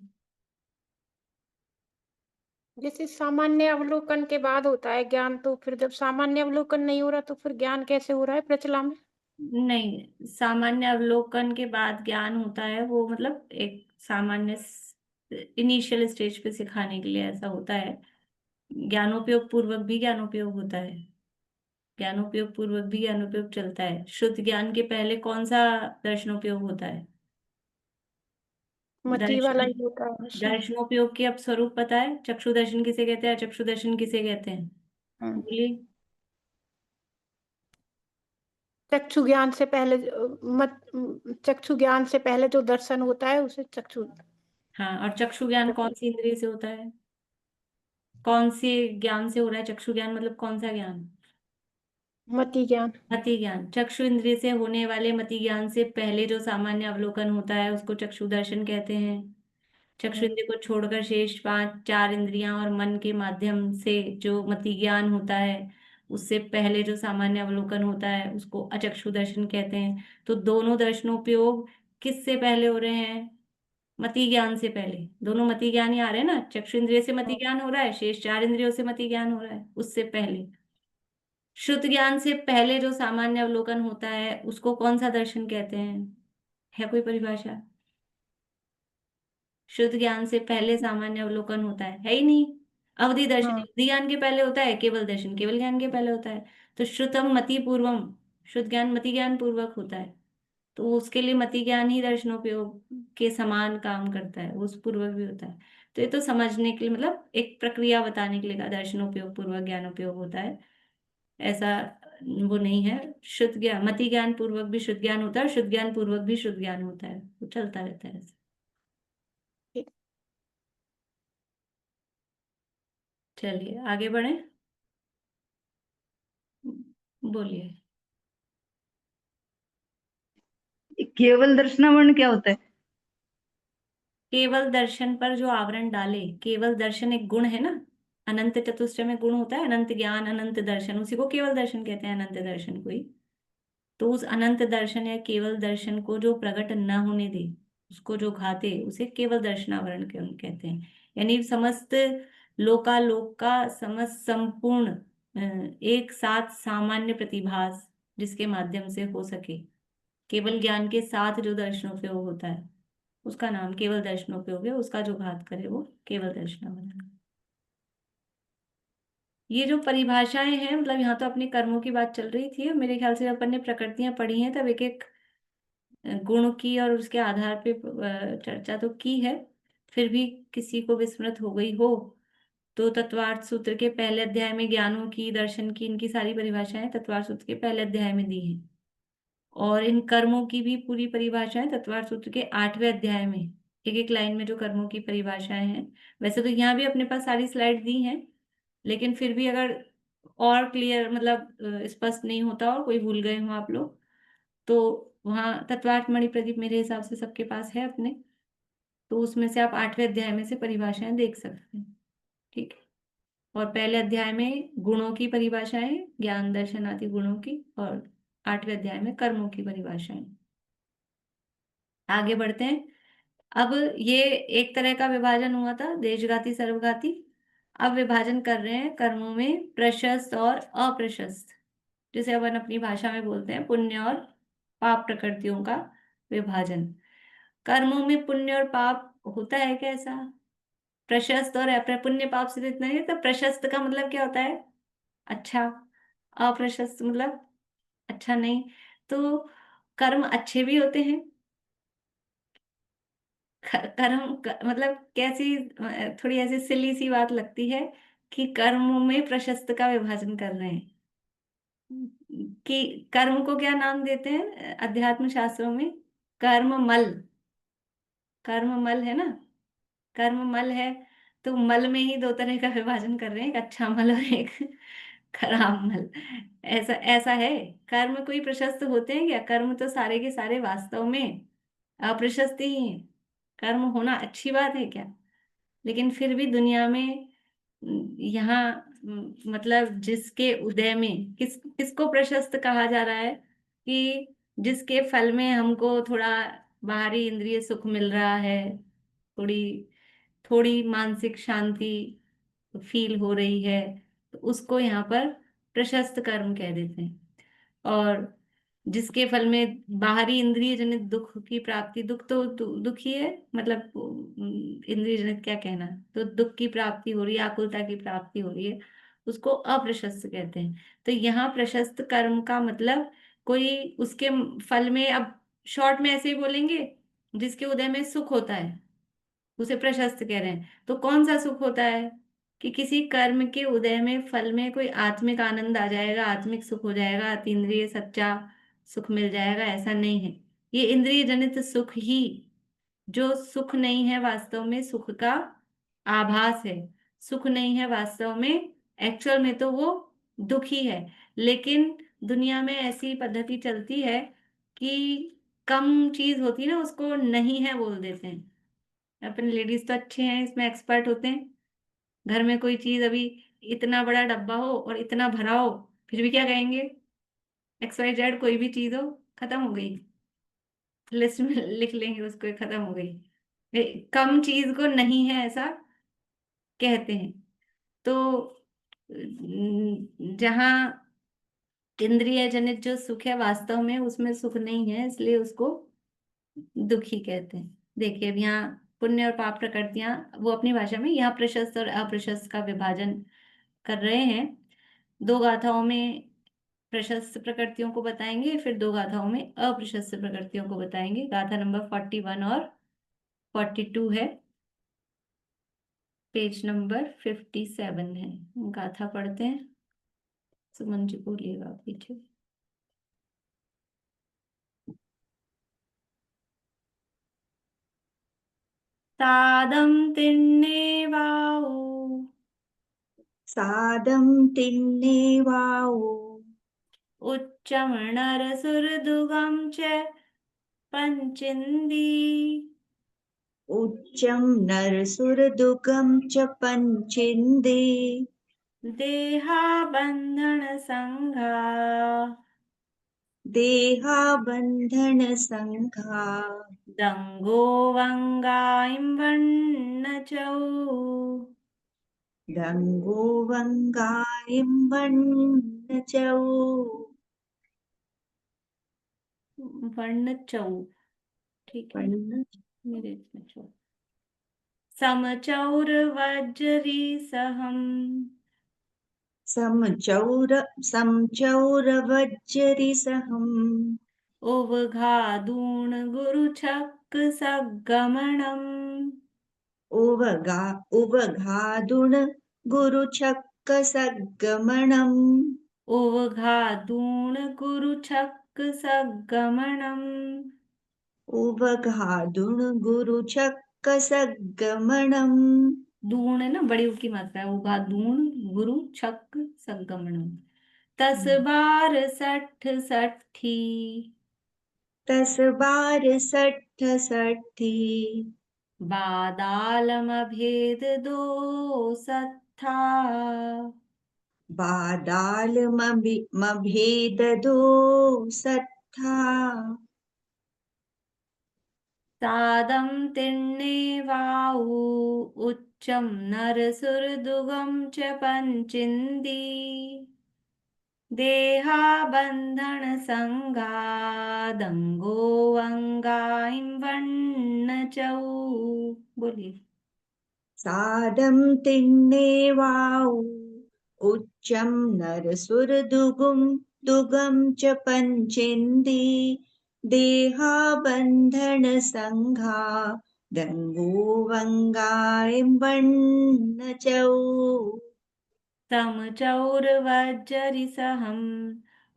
जैसे सामान्य अवलोकन के बाद होता है ज्ञान, तो फिर जब सामान्य अवलोकन नहीं हो रहा तो फिर ज्ञान कैसे हो रहा है प्रचला में? नहीं, सामान्य अवलोकन के बाद ज्ञान होता है वो मतलब एक सामान्य इनिशियल स्टेज पे सिखाने के लिए ऐसा होता है। ज्ञानोपयोग पूर्वक भी ज्ञानोपयोग होता है, ज्ञानोपयोग पूर्वक भी ज्ञानोपयोग चलता है। शुद्ध ज्ञान के पहले कौन सा दर्शनोपयोग होता है? मति वाला ही होता है उसमें। दर्शनोपयोग की अब स्वरूप पता है? चक्षु दर्शन किसे कहते हैं, चक्षु दर्शन किसे कहते हैं? हाँ। बोलिए। चक्षु ज्ञान से पहले चक्षु ज्ञान से पहले जो दर्शन होता है उसे चक्षु। हाँ, और चक्षु ज्ञान कौन सी इंद्रिय से होता है? कौन से ज्ञान से हो रहा है चक्षु ज्ञान, मतलब कौन सा ज्ञान? मति ज्ञान। मति ज्ञान। चक्षु इंद्रिय से होने वाले मति ज्ञान से पहले जो सामान्य अवलोकन होता है उसको चक्षु दर्शन कहते हैं। चक्षु इंद्रिय को छोड़कर शेष 4 इंद्रियां और मन के माध्यम से जो मति ज्ञान होता है उससे पहले जो सामान्य अवलोकन होता है उसको अचक्षु दर्शन कहते हैं। तो दोनों दर्शनोपयोग किससे पहले हो रहे हैं? मति ज्ञान से पहले। दोनों मति ज्ञान ही आ रहे हैं ना, चक्षु इंद्रिय से मति ज्ञान हो रहा है, शेष 4 इंद्रियों से मति ज्ञान हो रहा है, उससे पहले। शुद्ध ज्ञान से पहले जो सामान्य अवलोकन होता है उसको कौन सा दर्शन कहते हैं? है कोई परिभाषा? शुद्ध ज्ञान से पहले सामान्य अवलोकन होता है ही नहीं। अवधि दर्शन अवधि ज्ञान के पहले होता है, केवल दर्शन केवल ज्ञान के पहले होता है। तो श्रुतम मति पूर्वम, शुद्ध ज्ञान मति ज्ञान पूर्वक होता है, तो उसके लिए मति ज्ञान ही दर्शनोपयोग के समान काम करता है, उस पूर्वक भी होता है। तो ये तो समझने के लिए, मतलब एक प्रक्रिया बताने के लिए का दर्शनोपयोग पूर्वक ज्ञानोपयोग होता है, ऐसा वो नहीं है। शुद्ध ज्ञान मति ज्ञान पूर्वक भी शुद्ध ज्ञान होता है, शुद्ध ज्ञान पूर्वक भी शुद्ध ज्ञान होता है, वो चलता रहता है ऐसे। चलिए आगे बढ़े, बोलिए। केवल दर्शनावरण क्या होता है? केवल दर्शन पर जो आवरण डाले, केवल दर्शन एक गुण है ना, अनंत चतुष्टय में गुण होता है अनंत ज्ञान अनंत दर्शन, उसी को केवल दर्शन कहते हैं, अनंत दर्शन को ही। तो उस अनंत दर्शन या केवल दर्शन को जो प्रकट न होने दे, उसको जो घाते, उसे केवल दर्शनावरण कहते हैं। यानी समस्त लोकालोक का समस्त संपूर्ण एक साथ सामान्य प्रतिभास जिसके माध्यम से हो सके, केवल ज्ञान के साथ जो दर्शनोपयोग होता है उसका नाम केवल दर्शनोपयोग है, उसका जो घात करे वो केवल दर्शनावरण। ये जो परिभाषाएं हैं, मतलब यहाँ तो अपने कर्मों की बात चल रही थी, मेरे ख्याल से जब अपन ने प्रकृतियां पढ़ी हैं तब एक एक गुण की और उसके आधार पे चर्चा तो की है, फिर भी किसी को विस्मृत हो गई हो तो तत्वार्थ सूत्र के पहले अध्याय में ज्ञानों की, दर्शन की, इनकी सारी परिभाषाएं तत्वार्थ सूत्र के पहले अध्याय में दी हैं। और इन कर्मों की भी पूरी परिभाषाएं तत्वार्थ सूत्र के 8वें अध्याय में, एक एक लाइन में जो कर्मों की परिभाषाएं हैं। वैसे तो यहाँ भी अपने पास सारी स्लाइड दी हैं, लेकिन फिर भी अगर और क्लियर, मतलब स्पष्ट नहीं होता और कोई भूल गए हो आप लोग, तो वहाँ तत्वार्थ मणि प्रदीप मेरे हिसाब से सबके पास है अपने, तो उसमें से आप 8वें अध्याय में से परिभाषाएं देख सकते हैं। ठीक है। और पहले अध्याय में गुणों की परिभाषाएं, ज्ञान दर्शन आदि गुणों की, और 8वें अध्याय में कर्मों की परिभाषाएं। आगे बढ़ते हैं। अब ये एक तरह का विभाजन हुआ था, देशघाती सर्वघाती। अब विभाजन कर रहे हैं कर्मों में प्रशस्त और अप्रशस्त, जिसे अपन अपनी भाषा में बोलते हैं पुण्य और पाप प्रकृतियों का विभाजन। कर्मों में पुण्य और पाप होता है कैसा? प्रशस्त और पुण्य पाप से तो इतना ही, तो प्रशस्त का मतलब क्या होता है? अच्छा। अप्रशस्त मतलब अच्छा नहीं। तो कर्म अच्छे भी होते हैं, मतलब कैसी, थोड़ी ऐसी सिली सी बात लगती है कि कर्मों में प्रशस्त का विभाजन कर रहे हैं। कि कर्म को क्या नाम देते हैं अध्यात्म शास्त्रों में? कर्म मल। कर्म मल है ना, कर्म मल है, तो मल में ही 2 तरह का विभाजन कर रहे हैं, एक अच्छा मल और एक खराब मल। ऐसा ऐसा है। कर्म कोई प्रशस्त होते हैं क्या? कर्म तो सारे के सारे वास्तव में अप्रशस्त ही हैं। कर्म होना अच्छी बात है क्या? लेकिन फिर भी दुनिया में यहाँ मतलब जिसके उदय में किसको प्रशस्त कहा जा रहा है? कि जिसके फल में हमको थोड़ा बाहरी इंद्रिय सुख मिल रहा है, थोड़ी थोड़ी मानसिक शांति फील हो रही है, तो उसको यहाँ पर प्रशस्त कर्म कह देते हैं। और जिसके फल में बाहरी इंद्रिय जनित दुख की प्राप्ति, दुख तो दुख ही है, मतलब इंद्रिय जनित क्या कहना, तो दुख की प्राप्ति हो रही है, आकुलता की प्राप्ति हो रही है, उसको अप्रशस्त कहते हैं। तो यहाँ प्रशस्त कर्म का मतलब कोई उसके फल में, अब शॉर्ट में ऐसे ही बोलेंगे, जिसके उदय में सुख होता है, उसे प्रशस्त कह रहे हैं। तो कौन सा सुख होता है कि किसी कर्म के उदय में, फल में कोई आत्मिक आनंद आ जाएगा, आत्मिक सुख हो जाएगा, अतीन्द्रिय सच्चा सुख मिल जाएगा, ऐसा नहीं है। ये इंद्रिय जनित सुख ही, जो सुख नहीं है वास्तव में, सुख का आभास है, सुख नहीं है वास्तव में, एक्चुअल में तो वो दुख ही है। लेकिन दुनिया में ऐसी पद्धति चलती है कि कम चीज होती है ना, उसको नहीं है बोल देते हैं। अपने लेडीज तो अच्छे हैं, इसमें एक्सपर्ट होते हैं। घर में कोई चीज अभी इतना बड़ा डब्बा हो और इतना भरा हो, फिर भी क्या कहेंगे, XYZ कोई भी चीज हो, खत्म हो गई, लिस्ट में लिख लेंगे उसको, खत्म हो गई। कम चीज को नहीं है ऐसा कहते हैं। तो जहां इंद्रिय जनित जो सुख है वास्तव में उसमें सुख नहीं है, इसलिए उसको दुखी कहते हैं। देखिए अब यहाँ पुण्य और पाप प्रकृतियां, वो अपनी भाषा में यहाँ प्रशस्त और अप्रशस्त का विभाजन कर रहे हैं। 2 गाथाओं में प्रशस्त प्रकृतियों को बताएंगे, फिर 2 गाथाओं में अप्रशस्त प्रकृतियों को बताएंगे। गाथा नंबर 41 और 42 है, पेज नंबर 57 है। गाथा पढ़ते हैं, सुमन जी बोलिएगा पीछे। सादं तिन्नेवाऊ, सादं तिन्नेवाऊ, उच्चमणरसुरदुगं च पंचिन्दी, उच्चं नरसुरदुःखं च पञ्चिन्दे, देहाबन्धनसङ्घा, देहाबन्धनसङ्घा, दङ्गोऽवङ्गायिम्बन्नचौ, डङ्गोवङ्गायिम्बन्नचौ, वर्णचौ, ठीक है, मेरे इसमें चौ। समचौरवज्जरीसहम्, समचौरवज्जरिसहम्, उवघादूण गुरुछक्कसगमनम्, उवघादुण गुरुछक्कसगमनम्, उवघादूण गुरुछक्कसगमनम्, उवघादुण गुरुछक्कसगमनम्, दूण है ना, बड़ी ऊ की मात्रा है, उघादूण गुरु छक्क संगमनम। 10 बार 60 60, 10 बार 60 60, बादालमभेद दो सत्था, बादालमभेददो सत्था, सादं तिन्नेवाऊ, उच्चं नरसुरदुगं च पंचिन्दी, देहाबन्धनसङ्घा, दङ्गोऽवङ्गायिम्बन्नचौ। बोलिए। सादं तिन्नेवाऊ, उच्चं दुगं च पञ्चिन्दी, देहाबन्धनसङ्घा, दङ्गोऽवङ्गायिम्बन्नचौ, समचौरवज्जरिसहम्,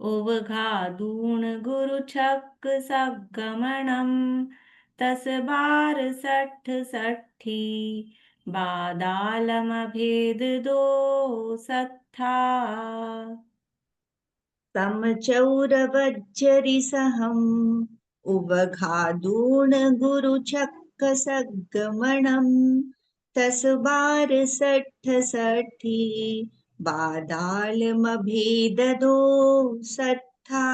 उवघादूण गुरुछक्कसगमनम्, 10 बार 60 60, बादालमभेद दो सत्था। समचौरवज्जरिसहम्, उवघादूण गुरुछक्कसगमनम्, 10 बार 60 60, बादालमभेददो सत्था।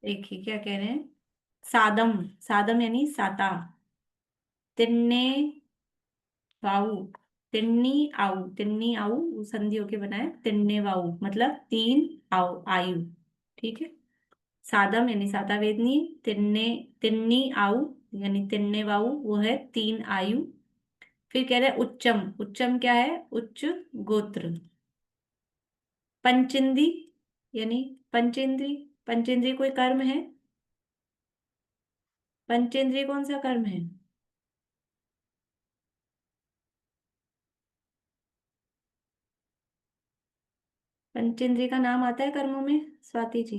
देखिए क्या कह रहे हैं, सादम, सादम यानी साता, तिन्ने वाऊ, तिन्नी आऊ, तिन्नी आऊ संधि होके बनाए, तिन्ने वाऊ मतलब 3 आऊ आयु, ठीक है। सादम यानी साता वेदनी, तिन्ने तिन्नी आऊ यानी तिन्ने वाऊ वो है 3 आयु। फिर कह रहे हैं उच्चम, उच्चम क्या है, उच्च गोत्र। पंचिंदी यानी पंचेंद्री, पंचेंद्री कोई कर्म है, पंचेंद्री कौन सा कर्म है, पंचेंद्रिय का नाम आता है कर्मों में, स्वाति जी?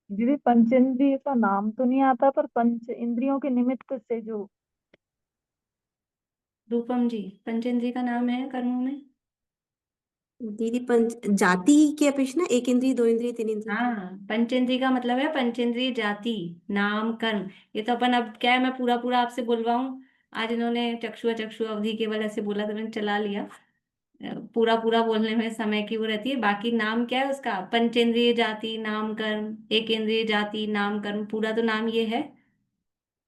दीदी पंचेंद्रिय का नाम तो नहीं आता, पर पंच इंद्रियों के निमित्त से जो। रूपम जी, पंचेंद्रिय का नाम है कर्मों में? दीदी पंच जाति की अपेक्षा, एक इंद्रिय, दो इंद्रिय, तीन इंद्रिय। हाँ, पंचेंद्रिय का मतलब है पंचेंद्रिय जाति, नाम, कर्म। ये तो अपन, अब क्या है, मैं पूरा पूरा आपसे बोलवाऊं? आज इन्होंने चक्षु अचक्षु अवधि केवल ऐसे बोला तो मैंने चला लिया। पूरा पूरा बोलने में समय की वो रहती है। बाकी नाम क्या है उसका? पंचेंद्रिय जाति, नाम, कर्म, एक इंद्रिय जाति, नाम, कर्म, पूरा तो नाम ये है।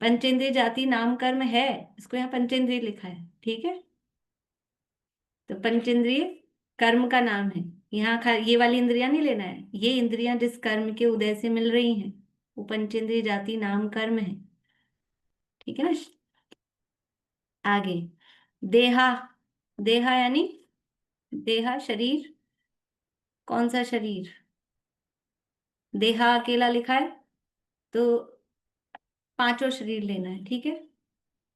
पंचेंद्रिय जाति, नाम, कर्म है, इसको यहाँ पंचेंद्रिय लिखा है, ठीक है? तो पंचेंद्रिय कर्म का नाम है। यहाँ ये वाली इंद्रियां नहीं लेना है, ये इंद्रियां जिस कर्म के उदय से मिल रही हैं वो पंचेंद्रिय जाति, नाम, कर्म है, ठीक है ना? आगे देहा, देहा यानी देहा शरीर। कौन सा शरीर? देहा अकेला लिखा है तो पांचों शरीर लेना है, ठीक है?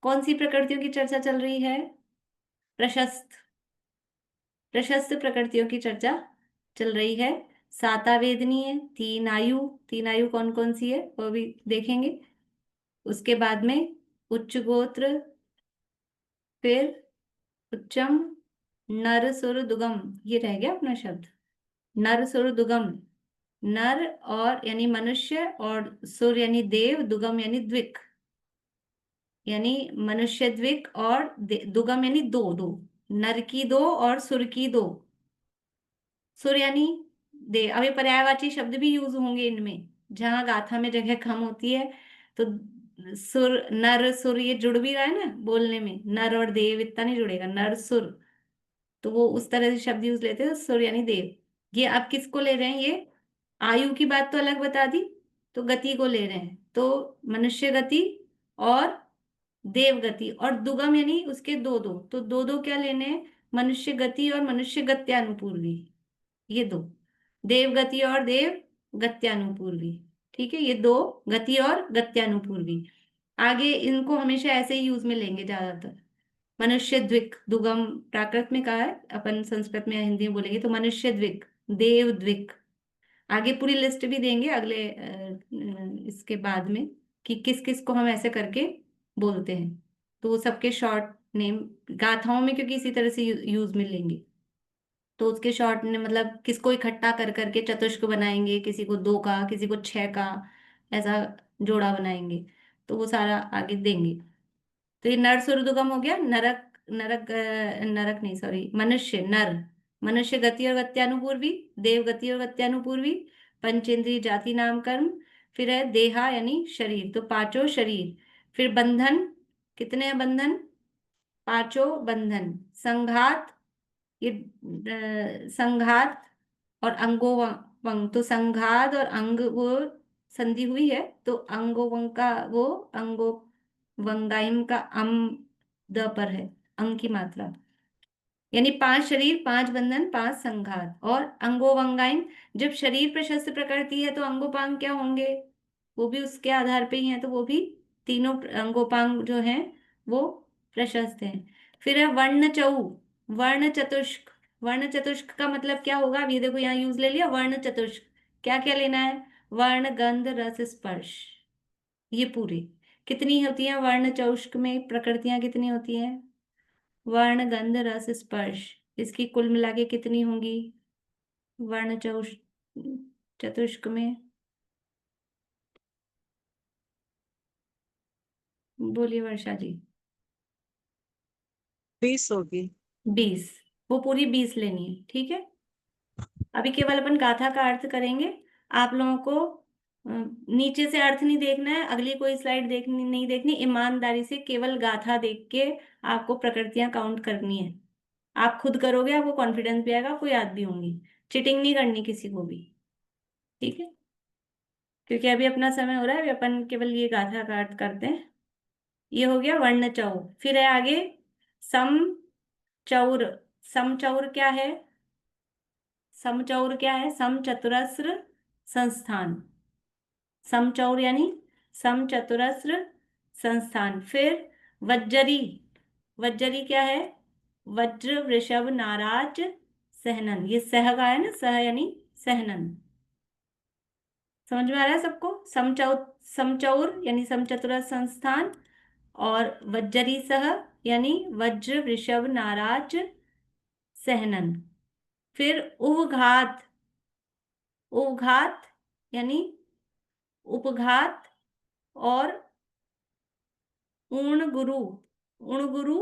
कौन सी प्रकृतियों की चर्चा चल रही है? प्रशस्त, प्रशस्त प्रकृतियों की चर्चा चल रही है। साता वेदनी है, तीन आयु, तीन आयु कौन कौन सी है वो भी देखेंगे। उसके बाद में उच्च गोत्र, फिर उच्चम, नर सुर दुगम, ये रह गया अपना शब्द, नर सुर दुगम। नर और यानी मनुष्य, और सुर यानी देव, दुगम यानी द्विक, यानी मनुष्य द्विक, और दुगम यानी दो दो, नर की दो और सुर की दो। सुर यानी देव। अब ये पर्यायवाची शब्द भी यूज होंगे इनमें, जहां गाथा में जगह कम होती है तो सुर, नर सुर ये जुड़ भी रहा है ना बोलने में, नर और देव इतना नहीं जुड़ेगा, नर सुर, तो वो उस तरह से शब्द यूज लेते हैं, सुर यानी देव। ये आप किसको ले रहे हैं? ये आयु की बात तो अलग बता दी, तो गति को ले रहे हैं, तो मनुष्य गति और देव गति, और दुगम यानी उसके दो दो, तो दो दो क्या लेने हैं? मनुष्य गति और मनुष्य गत्यानुपूर्वी, ये दो, देव गति और देव गत्यानुपूर्वी, ठीक है? ये दो, गति और गत्यानुपूर्वी। आगे इनको हमेशा ऐसे ही यूज में लेंगे ज्यादातर। मनुष्य द्विक, दुगम प्राकृत में कहा है, अपन संस्कृत में या हिंदी में बोलेंगे तो मनुष्य द्विक, देव द्विक। आगे पूरी लिस्ट भी देंगे अगले इसके बाद में कि किस किस को हम ऐसे करके बोलते हैं, तो वो सबके शॉर्ट नेम गाथाओं में क्योंकि इसी तरह से यूज में लेंगे, तो उसके शॉर्ट ने मतलब किसको इकट्ठा कर करके चतुष्क बनाएंगे, किसी को दो का, किसी को छह का, ऐसा जोड़ा बनाएंगे, तो वो सारा आगे देंगे। तो ये नर सुरदुगम हो गया। नरक, नरक नरक नहीं सॉरी, मनुष्य, नर, मनुष्य गति और गत्यानुपूर्वी, देव गति और गत्यानुपूर्वी, पंचेंद्रिय जाति, नाम, कर्म, फिर है देहा यानी शरीर, तो पांचों शरीर। फिर बंधन, कितने हैं बंधन? पांचों बंधन। संघात, ये संघात और अंगो वंग, तो संघात और अंग वो संधि हुई है, तो अंगो वंग का वो अंगो वंगाइम का द पर है, अंग की मात्रा, यानी पांच शरीर, पांच बंधन, पांच संघात और अंगोवंगाइन। जब शरीर प्रशस्त प्रकृति है तो अंगोपांग क्या होंगे? वो भी उसके आधार पे ही है, तो वो भी तीनों अंगोपांग जो हैं वो प्रशस्त हैं। फिर है वर्ण चौ, वर्ण चतुष्क। वर्ण चतुष्क का मतलब क्या होगा? अब ये देखो यहाँ यूज ले लिया वर्ण चतुष्क, क्या क्या लेना है? वर्ण, गंध, रस, स्पर्श, ये पूरे। कितनी होती है वर्ण चौष्क में? प्रकृतियां कितनी होती हैं? वर्ण, गंध, रस, स्पर्श, इसकी कुल मिला के कितनी होंगी वर्ण चतुष्क में? बोलिए वर्षा जी। 20 होगी। 20, वो पूरी 20 लेनी है, ठीक है? अभी केवल अपन गाथा का अर्थ करेंगे। आप लोगों को नीचे से अर्थ नहीं देखना है, अगली कोई स्लाइड देखनी नहीं देखनी, ईमानदारी से केवल गाथा देख के आपको प्रकृतियां काउंट करनी है। आप खुद करोगे, आपको कॉन्फिडेंस भी आएगा, आपको याद भी होंगी। चीटिंग नहीं करनी किसी को भी, ठीक है? क्योंकि अभी अपना समय हो रहा है, अभी अपन केवल ये गाथा का अर्थ करते हैं। ये हो गया वर्ण चौ। फिर है आगे सम चौर। सम चौर क्या है? सम चौर क्या है? सम चतुरस्र संस्थान, सम चौर यानी सम चतुरस्र संस्थान। फिर वज्जरी, वज्जरी क्या है? वज्र वृषभ नाराज सहनन, ये सह का है ना, सह यानी सहनन। समझ में आ रहा है सबको? समचौर यानी समचतुर संस्थान, और वज्री सह यानी वज्र वृषभ नाराज सहनन। फिर उवघात, उवघात यानी उपघात, और ऊण गुरु, ऊण गुरु,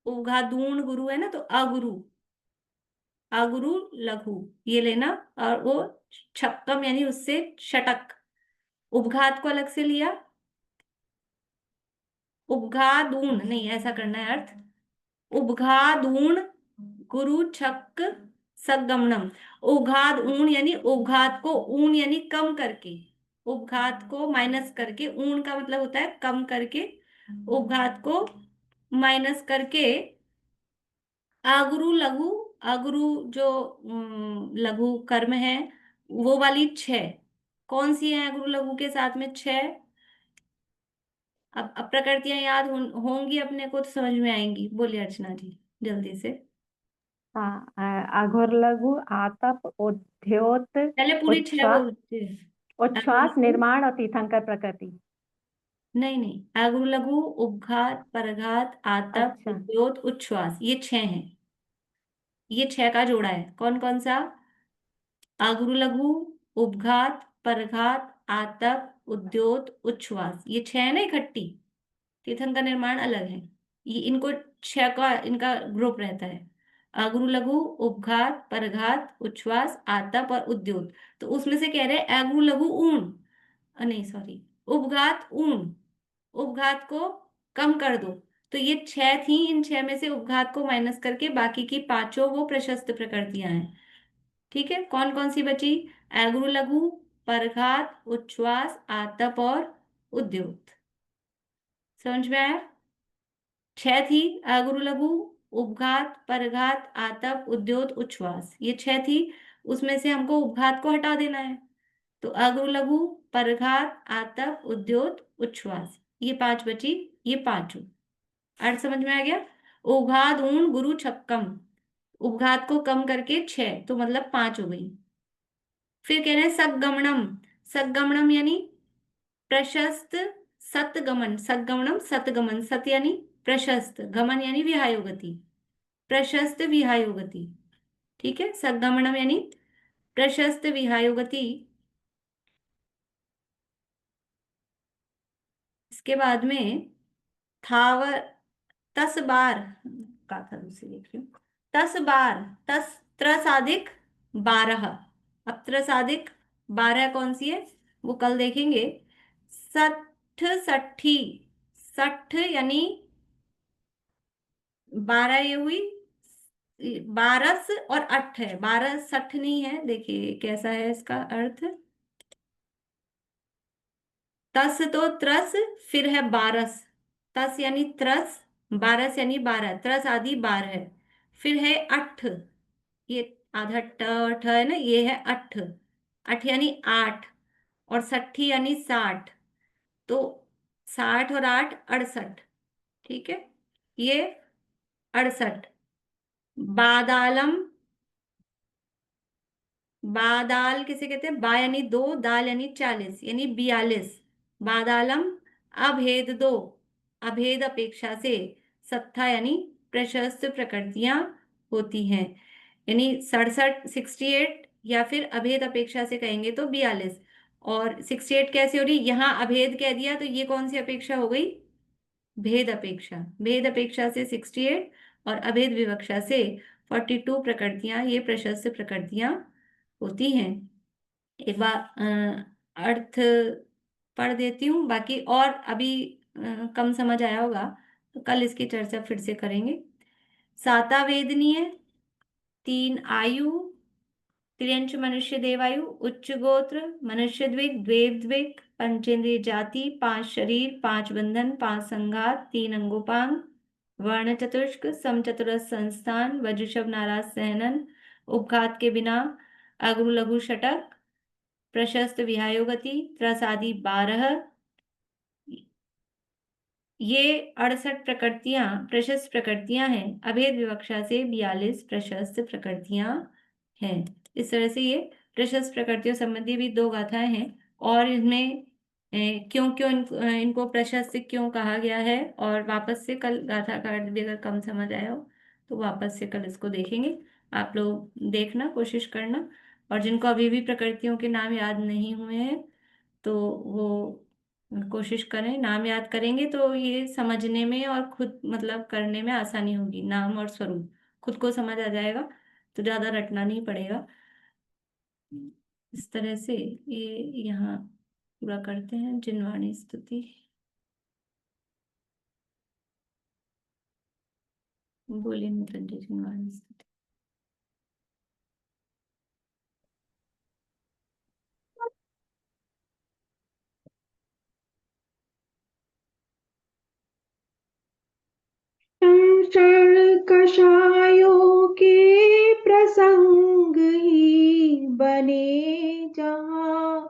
उवघादूण गुरु है ना, तो अगुरु, अगुरु लघु ये लेना। और वो छक्कम यानी उससे षटक, उपघात को अलग से लिया, उपघादूण नहीं, ऐसा करना है अर्थ, उपघादूण गुरु छक्क सगमनम। उघात ऊण यानी उघात को ऊण यानी कम करके, उपघात को माइनस करके, ऊण का मतलब होता है कम करके, उपघात को माइनस करके, आगुरु लघु, अगुरु जो लघु कर्म है वो वाली 6 कौन सी है अगुरु लघु के साथ में 6? अब प्रकृतियां याद होंगी अपने को तो समझ में आएंगी। बोलिए अर्चना जी जल्दी से। अघोर लघु आतप उद्योत पहले पूरी 6 उच्छ्वास, बोलते। उच्छ्वास निर्माण और तीर्थंकर प्रकृति। नहीं नहीं, अगुरु लघु, उपघात, परघात, आतप, उद्योत, उच्छ्वास, ये 6 हैं। ये 6 का जोड़ा है। कौन कौन सा? अगुरु लघु, उपघात, परघात, आतप, उद्योत, उच्छ्वास, ये 6 है ना इकट्ठी। तीर्थंकर निर्माण अलग है। ये इनको 6 का इनका ग्रुप रहता है। अगुरु लघु, उपघात, परघात, उच्छ्वास, आतप और उद्योत। तो उसमें से कह रहे हैं अगुरु लघु ऊण, नहीं सॉरी, उपघात ऊण, उपघात को कम कर दो। तो ये 6 थी, इन 6 में से उपघात को माइनस करके बाकी की 5 वो प्रशस्त प्रकृतियां हैं। ठीक है, कौन कौन सी बची? अगुरु लघु, परघात, उच्छ्वास, आतप और उद्योत। समझ में आया? 6 थी, अगुरु लघु, उपघात, परघात, आतप, उद्योत, उच्छ्वास, ये 6 थी। उसमें से हमको उपघात को हटा देना है। तो अगुरु लघु, परघात, आतप, उद्योत, उच्छ्वास, ये 5 बची। ये 5 अर्थ समझ में आ गया? उघात ऊण गुरु छक्कम, उपघात को कम करके 6, तो मतलब 5 हो गई। फिर कह रहे हैं सगमनम, सगमनम यानी प्रशस्त सतगमन, सगमनम सतगमन, सत यानी प्रशस्त, गमन यानी विहायोगति, प्रशस्त विहायोगति। ठीक है, सगमनम यानी प्रशस्त विहायोगति। इसके बाद में थावर तस बार का था, दूसरी देख रही हूँ, तस बार, तस त्रसादिक 12। अब त्रसादिक 12 कौन सी है वो कल देखेंगे। सठ सठी, 60 यानी 12 ये हुई, 12 और 8 है, 12 60 नहीं है। देखिए कैसा है इसका अर्थ, तस तो त्रस, फिर है 12, तस यानी त्रस, 12 यानी 12, त्रस आदि 12 है। फिर है 8, ये आधा ट है ना, ये है 8, 8 यानी 8, और 60 यानी 60, तो 60 और 8 68। ठीक है, ये 68। बादालम, बादाल किसे कहते हैं? बा यानी 2, दाल यानी 40 यानी 42। बादालम अभेद 2, अभेद अपेक्षा से सत्था यानी प्रशस्त प्रकृतियां होती हैं, यानी 67 68, या फिर अभेद अपेक्षा से कहेंगे तो 42। और 68 कैसे हो रही? यहाँ अभेद कह दिया तो ये कौन सी अपेक्षा हो गई? भेद अपेक्षा, भेद अपेक्षा से 68 और अभेद विवक्षा से 42 प्रकृतियां, ये प्रशस्त प्रकृतियां होती हैं। एक बार अर्थ पढ़ देती हूँ, बाकी और अभी कम समझ आया होगा तो कल इसकी चर्चा फिर से करेंगे। साता वेदनीय, 3 आयु, त्रियंश मनुष्य देवायु, उच्च गोत्र, मनुष्य द्विक, द्वेव द्विक, पंचेंद्रिय जाति, 5 शरीर, 5 बंधन, 5 संघात, 3 अंगोपांग, वर्ण चतुष्क, समचतुरस संस्थान, वज्रषभ नाराज सहनन, उपघात के बिना, अगुरु लघु षटक, प्रशस्त विहायोगति, त्रस आदि 12, ये 68 प्रकृतियां प्रशस्त प्रकृतियां हैं। अभेद विवक्षा से 42 प्रशस्त प्रकृतियां हैं। इस तरह से ये प्रशस्त प्रकृतियों संबंधी भी 2 गाथाएं हैं। और इसमें क्यों क्यों इनको प्रशस्त क्यों कहा गया है, और वापस से कल गाथा का अर्थ भी अगर कम समझ आया हो तो वापस से कल इसको देखेंगे। आप लोग देखना, कोशिश करना। और जिनको अभी भी प्रकृतियों के नाम याद नहीं हुए हैं तो वो कोशिश करें, नाम याद करेंगे तो ये समझने में और खुद मतलब करने में आसानी होगी। नाम और स्वरूप खुद को समझ आ जाएगा तो ज्यादा रटना नहीं पड़ेगा। इस तरह से ये यहाँ पूरा करते हैं जिनवाणी स्तुति। बोलिए नूतन जी, जिनवाणी स्तुति। शरण कषायों के प्रसंग ही बने जहाँ,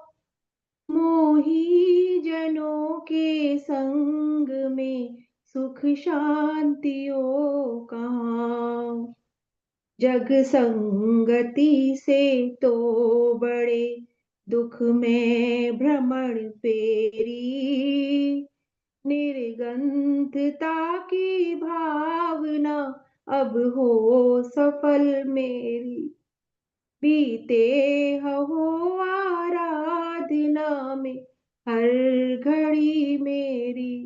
मोही जनों के संग में सुख शांतियों कहाँ। जग संगति से तो बड़े दुख में भ्रमण फेरी, निर्गंथता की भावना अब हो सफल मेरी। बीते हो आराधना में हर घड़ी मेरी,